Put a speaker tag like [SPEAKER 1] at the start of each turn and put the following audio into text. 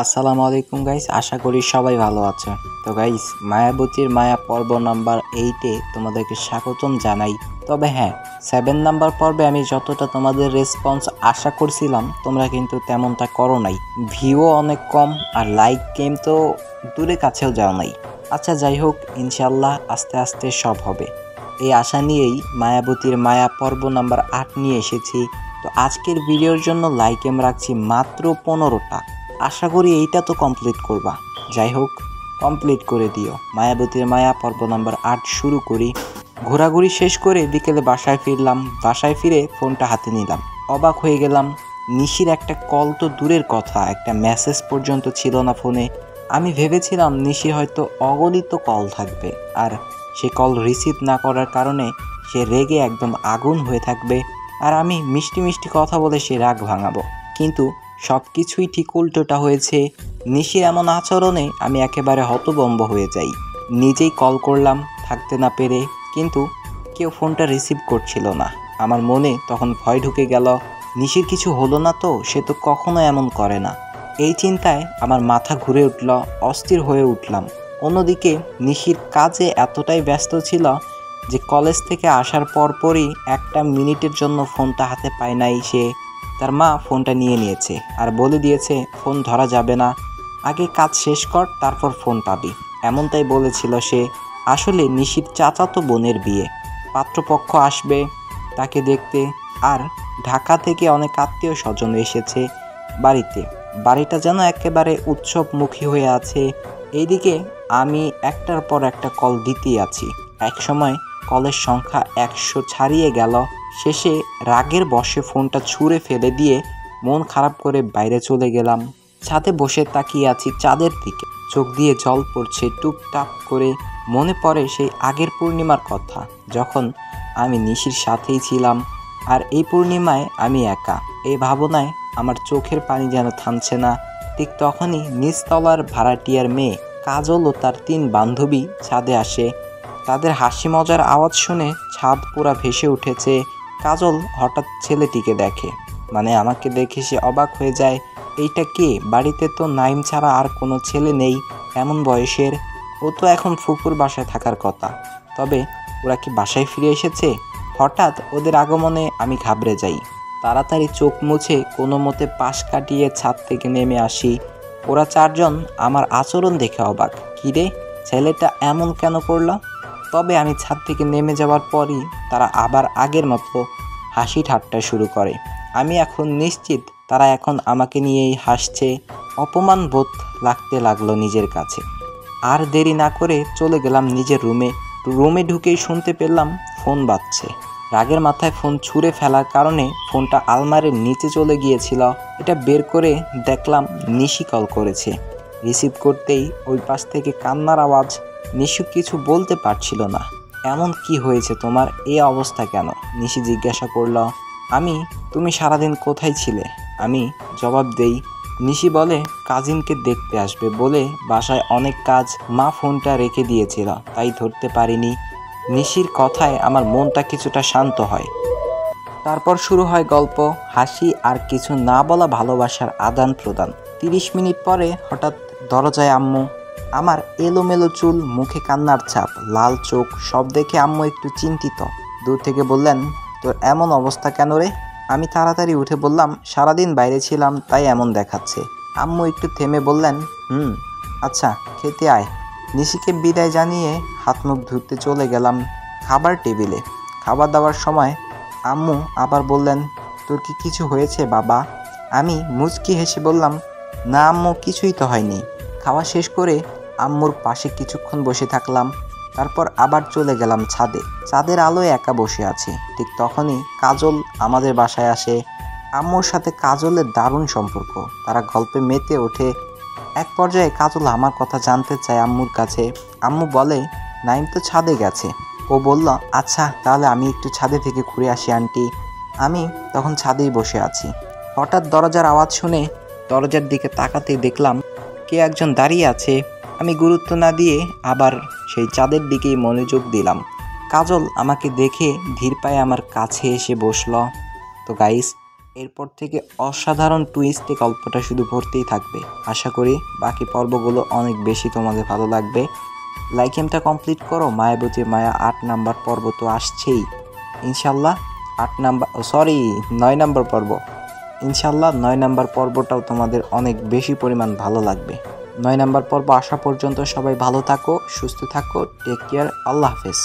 [SPEAKER 1] আসসালামু আলাইকুম গাইস, আশা করি সবাই ভালো আছে। তো গাইস, মায়াবতীর মায়া পর্ব নাম্বার 8-এ তোমাদেরকে স্বাগতম জানাই। তবে হ্যাঁ, 7 নাম্বার পর্বে আমি যতটা তোমাদের রেসপন্স আশা করছিলাম তোমরা কিন্তু তেমনটা করো নাই। ভিউও অনেক কম আর লাইক গেম তো দূরে কাছেও যাও নাই। আচ্ছা যাই হোক, ইনশাল্লাহ আস্তে আস্তে সব হবে, এই আশা নিয়েই মায়াবতীর মায়া পর্ব নাম্বার 8 নিয়ে এসেছি। তো আজকের ভিডিওর জন্য লাইক এম রাখছি মাত্র 15টা। আশা করি এইটা তো কমপ্লিট করবা। যাই হোক, কমপ্লিট করে দিও। মায়াবতীর মায়া পর্ব নাম্বার 8 শুরু করি। ঘোরাঘুরি শেষ করে বিকেলে বাসায় ফিরলাম। বাসায় ফিরে ফোনটা হাতে নিলাম। অবাক হয়ে গেলাম, নিশির একটা কল তো দূরের কথা, একটা মেসেজ পর্যন্ত ছিল না ফোনে। আমি ভেবেছিলাম নিশি হয়তো অগণিত কল থাকবে, আর সে কল রিসিভ না করার কারণে সে রেগে একদম আগুন হয়ে থাকবে, আর আমি মিষ্টি মিষ্টি কথা বলে সে রাগ ভাঙাবো। কিন্তু সব কিছুই ঠিক উল্টোটা হয়েছে। নিশির এমন আচরণে আমি একেবারে হতভম্ব হয়ে যাই। নিজেই কল করলাম থাকতে না পেরে, কিন্তু কেউ ফোনটা রিসিভ করছিল না। আমার মনে তখন ভয় ঢুকে গেল, নিশির কিছু হলো না তো? সে তো কখনো এমন করে না। এই চিন্তায় আমার মাথা ঘুরে উঠল, অস্থির হয়ে উঠলাম। অন্যদিকে নিশির কাজে এতটাই ব্যস্ত ছিল যে কলেজ থেকে আসার পরপরই একটা মিনিটের জন্য ফোনটা হাতে পায় নাই সে। তার মা ফোনটা নিয়ে নিয়েছে আর বলে দিয়েছে ফোন ধরা যাবে না, আগে কাজ শেষ কর তারপর ফোন পাবি, এমনটাই বলেছিল সে। আসলে নিশির চাচাতো বোনের বিয়ে, পাত্রপক্ষ আসবে তাকে দেখতে, আর ঢাকা থেকে অনেক আত্মীয় স্বজন এসেছে বাড়িতে। বাড়িটা যেন একেবারে উৎসবমুখী হয়ে আছে। এইদিকে আমি একটার পর একটা কল দিতেই আছি। একসময় কলের সংখ্যা 100 ছাড়িয়ে গেল। শেষে রাগের বশে ফোনটা ছুঁড়ে ফেলে দিয়ে মন খারাপ করে বাইরে চলে গেলাম। ছাদে বসে তাকিয়ে আছি চাঁদের দিকে, চোখ দিয়ে জল পড়ছে টুপটাপ করে। মনে পড়ে সেই আগের পূর্ণিমার কথা, যখন আমি নিশির সাথেই ছিলাম, আর এই পূর্ণিমায় আমি একা। এই ভাবনায় আমার চোখের পানি যেন থামছে না। ঠিক তখনই নিচতলার ভাড়াটিয়ার মেয়ে কাজল ও তার 3 বান্ধবী ছাদে আসে। তাদের হাসি মজার আওয়াজ শুনে ছাদ পুরা ভেসে উঠেছে। কাজল হঠাৎ ছেলেটিকে দেখে, মানে আমাকে দেখে সে অবাক হয়ে যায়। এইটা কে? বাড়িতে তো নাইম ছাড়া আর কোনো ছেলে নেই এমন বয়সের। ও তো এখন ফুপুর বাসায় থাকার কথা। তবে ওরা কি বাসায় ফিরে এসেছে? হঠাৎ ওদের আগমনে আমি ঘাবড়ে যাই। তাড়াতাড়ি চোখ মুছে কোনো মতে পাশ কাটিয়ে ছাদ থেকে নেমে আসি। ওরা 4 জন আমার আচরণ দেখে অবাক। কিরে, ছেলেটা এমন কেন করলো? তবে আমি ছাদ থেকে নেমে যাওয়ার পরই তারা আবার আগের মতো হাসি ঠাট্টা শুরু করে। আমি এখন নিশ্চিত তারা এখন আমাকে নিয়েই হাসছে। অপমান বোধ লাগতে লাগলো নিজের কাছে। আর দেরি না করে চলে গেলাম নিজের রুমে। রুমে ঢুকেই শুনতে পেলাম ফোন বাজছে। রাগের মাথায় ফোন ছুঁড়ে ফেলার কারণে ফোনটা আলমারির নিচে চলে গিয়েছিল। এটা বের করে দেখলাম নিশি কল করেছে। রিসিভ করতেই ওই পাশ থেকে কান্নার আওয়াজ। নিশি কিছু বলতে পারছিল না। এমন কি হয়েছে তোমার, এই অবস্থা কেন? নিশি জিজ্ঞাসা করল। তুমি সারাদিন কোথায় ছিলে? আমি জবাব দেই। নিশি বলে কাজিনকে দেখতে আসবে বলে বাসায় অনেক কাজ, মা ফোনটা রেখে দিয়েছিল তাই ধরতে পারিনি। নিশির কথায় আমার মনটা কিছুটা শান্ত হয়। তারপর শুরু হয় গল্প, হাসি আর কিছু না বলা ভালোবাসার আদান প্রদান। 30 মিনিট পরে হঠাৎ দরজায় আম্মু। আমার এলোমেলো চুল, মুখে কান্নার ছাপ, লাল চোখ, সব দেখে আম্মু একটু চিন্তিত। দূর থেকে বললেন, তোর এমন অবস্থা কেন রে? আমি তাড়াতাড়ি উঠে বললাম, সারাদিন বাইরে ছিলাম তাই এমন দেখাচ্ছে। আম্মু একটু থেমে বললেন, আচ্ছা খেতে আয়। নিশিকে বিদায় জানিয়ে হাত মুখ ধুতে চলে গেলাম খাবার টেবিলে। খাবার দাবার সময় আম্মু আবার বললেন, তোর কি কিছু হয়েছে বাবা? আমি মুচকি হেসে বললাম, না আম্মু, কিছুই তো হয়নি। খাওয়া শেষ করে আম্মুর পাশে কিছুক্ষণ বসে থাকলাম। তারপর আবার চলে গেলাম ছাদে। চাঁদের আলোয় একা বসে আছি। ঠিক তখনই কাজল আমাদের বাসায় আসে। আম্মুর সাথে কাজলের দারুণ সম্পর্ক, তারা গল্পে মেতে ওঠে। এক পর্যায়ে কাজল আমার কথা জানতে চায় আম্মুর কাছে। আম্মু বলে, নাইম তো ছাদে গেছে। ও বলল, আচ্ছা তাহলে আমি একটু ছাদে থেকে ঘুরে আসি আন্টি। আমি তখন ছাদেই বসে আছি। হঠাৎ দরজার আওয়াজ শুনে দরজার দিকে তাকাতেই দেখলাম কে একজন দাঁড়িয়ে আছে। আমি গুরুত্ব না দিয়ে আবার সেই চাঁদের দিকেই মনোযোগ দিলাম। কাজল আমাকে দেখে ধীর পায়ে আমার কাছে এসে বসল। তো গাইস, এরপর থেকে অসাধারণ টুইস্টে গল্পটা শুধু ভর্তিই থাকবে। আশা করি বাকি পর্বগুলো অনেক বেশি তোমাদের ভালো লাগবে। লাইক গেমটা কমপ্লিট করো। মায়াবতীর মায়া 8 নাম্বার পর্ব তো আসছেই ইনশাল্লাহ। 9 নাম্বার পর্ব ইনশাল্লাহ। 9 নাম্বার পর্বটাও তোমাদের অনেক বেশি পরিমাণ ভালো লাগবে। 9 নাম্বার পর্ব আসা পর্যন্ত সবাই ভালো থাকো, সুস্থ থাকো, টেক কেয়ার, আল্লাহ হাফেজ।